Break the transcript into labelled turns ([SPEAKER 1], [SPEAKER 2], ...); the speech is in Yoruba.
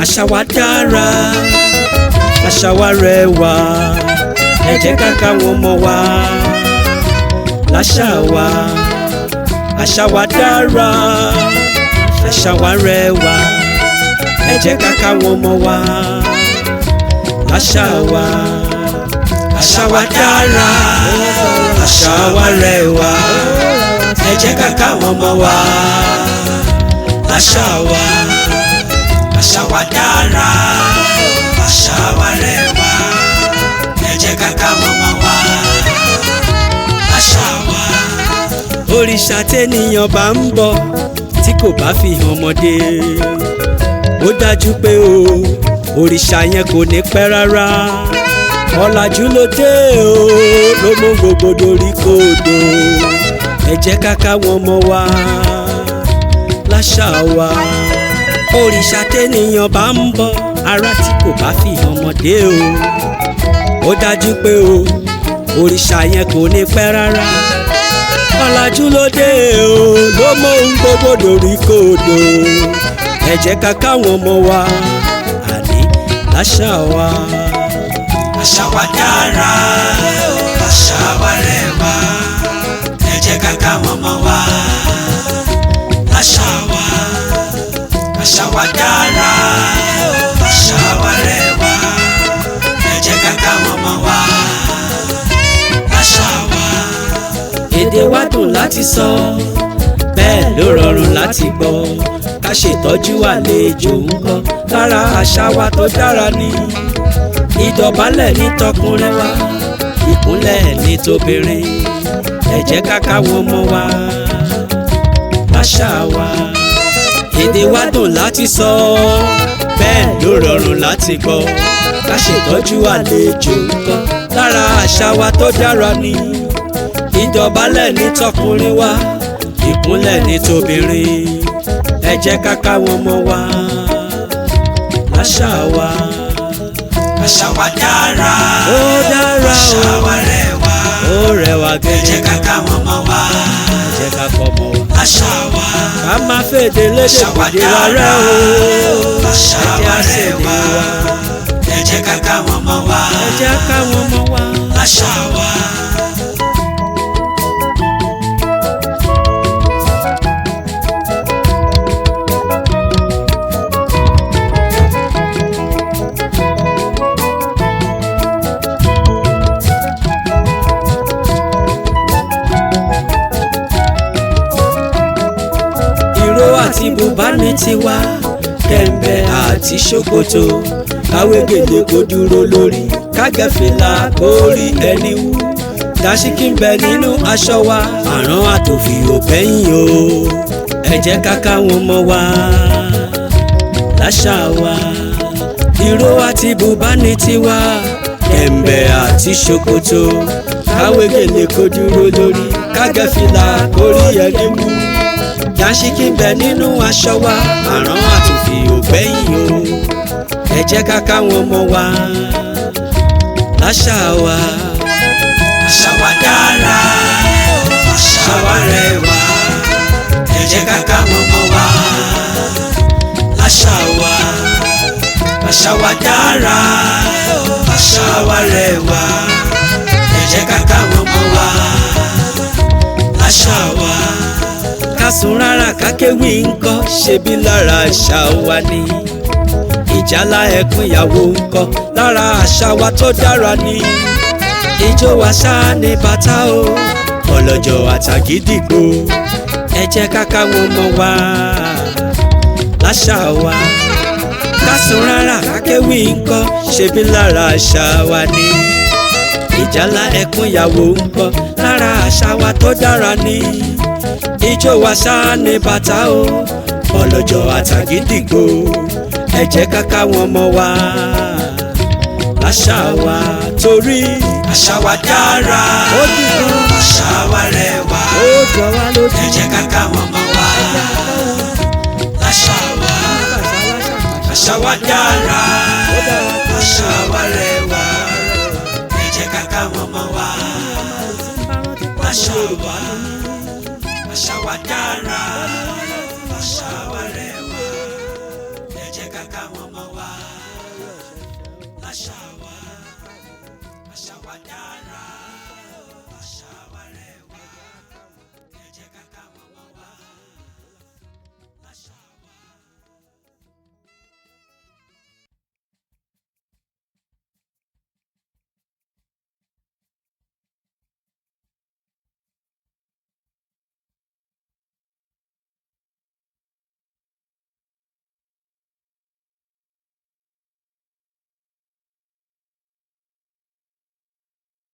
[SPEAKER 1] àṣà wa dára, àṣà wa rẹwà, ẹ jẹ́ ká káwọn ọmọ wa láṣà wa. Àṣà wa dára, àṣà wa rẹwà, ẹ jẹ́ ká káwọn ọmọ wa láṣà wa. Àṣà wa dára, àṣà wa rẹwà, ẹ jẹ́ ká káwọn ọmọ wa láṣà wa. Àṣà wa dára, àṣà wa rẹwà, ẹ jẹ́ ká káwọn ọmọ wa láṣà wa. Òrìṣà tẹ́nìyàn bá ń bọ̀ tí kò bá fi hàn ọmọdé, ó dájú pé òrìṣà yẹn kò ní pẹ́ rárá. Ọ̀làjú ló dé ló mú gbogbo dorí kodò, ẹ jẹ́ ká káwọn ọmọ wa láṣà wa. Òrìṣà tẹ́nìyàn bá ń bọ̀ ará tí kò bá fi hàn ọmọdé ó dájú pé òrìṣà yẹn kò ní pẹ́ rárá. Ọ̀làjú ló dé ló mú gbogbo dorí kodò, ẹ jẹ́ ká káwọn ọmọ wa àní láṣà wa. Àṣà wa dára, àṣà wa rẹwà, ẹ jẹ́ ká káwọn ọmọ wa láṣà wa. Àṣà wa dára, àṣà wa rẹwà, ẹ jẹ́ ká káwọn ọmọ wa láṣà wa. Èdè wa dùn láti sọ, bẹ́ẹ̀ ló rọrùn láti gbọ́. Ká ṣètọ́jú àlejò ńkọ́, lára àṣà wa tó dára ni. Ìdọ̀bálẹ̀ ní tọkùnrin wa, ìkúnlẹ̀ ní tóbìnrin, ẹ jẹ́ ká káwọn ọmọ wa láṣà wa. Èdè wa dùn láti sọ, bẹ́ẹ̀ ló rọrùn láti gbọ́. Ká ṣètọ́jú àlejò ńkọ́, lára àṣà wa tó dára ni. Ìdọ̀bálẹ̀ ní tọkùnrin wa, ìkúnlẹ̀ ní tóbìnrin, ẹ jẹ́ ká káwọn ọmọ wa láṣà wa. Àṣà wa dára, ó dára, àṣà wa rẹwà, ó rẹwà gẹ́gẹ́, ẹ jẹ́ ká káwọn ọmọ wa, ẹ jẹ́ ká kọ́ ọmọ wa láṣà wa. Ká má fèdè lédè kùdì wa rẹ àṣà wa rẹwà, ẹ jẹ́ ká káwọn ọmọ wa, ẹ jẹ́ káwọn ọmọ wa láṣà wa. Àti bùbá ní tiwa, kẹ̀m̀bẹ̀ àti ṣòkòtò, káwé gèlè kó dúró lórí, kágẹ́fìlà kó rí ẹni wú. Dàsíkí ń bẹ nínú aṣọ wa, àrán àtòfì ò gbẹ́yìn o, ẹ jẹ́ ká káwọn ọmọ wa láṣà wa. Ìró àti bùbá ní tiwa, kẹ̀m̀bẹ̀ àti ṣòkòtò, káwé gèlè kó dúró lórí, kágẹ́fìlà kó rí ẹni wú. Dàsíkí ń bẹ nínú aṣọ wa, àrán àtòfì ò gbẹ́yìn o, ẹ jẹ́ ká káwọn ọmọ wa láṣà wa. Àṣà wa dára, àṣà wa rẹwà, ẹ jẹ́ ká káwọn ọmọ wa láṣà wa. Àṣà wa dára, àṣà wa rẹwà, ẹ jẹ́ ká káwọn ọmọ wa láṣà wa. Kásùn rárá kákéwì ńkọ́, ṣebí lára àṣà wa ni. Ìjálá ẹkún ìyàwó ńkọ́, lára àṣà wa tó dára ni. Ijó wa ṣáá ní bàtà o, ọlọ́jọ̀ àtàgídìgbò, ẹ jẹ́ ká káwọn ọmọ wa láṣà wa. Kásùn rárá kákéwì ńkọ́, ṣebí lára àṣà wa ni. Ìjálá ẹkún ìyàwó ńkọ́, lára àṣà wa tó dára ni. Ijó wa ṣáá ní bàtà o, ọlọ́jọ̀ àtàgídìgbò, ẹ jẹ́ ká káwọn ọmọ wa láṣà wa. Torí àṣà wa dára, ó dùn, àṣà wa rẹwà, ó jọ wá lójú, ẹ jẹ́ ká káwọn ọmọ wa láṣà wa. Àṣà wa dára, àṣà wa rẹwà, ẹ jẹ́ ká káwọn ọmọ wa láṣà wa. Àṣà wa dára, àṣà wa rẹwà, ẹ jẹ́ ká káwọn ọmọ wa. wa dára.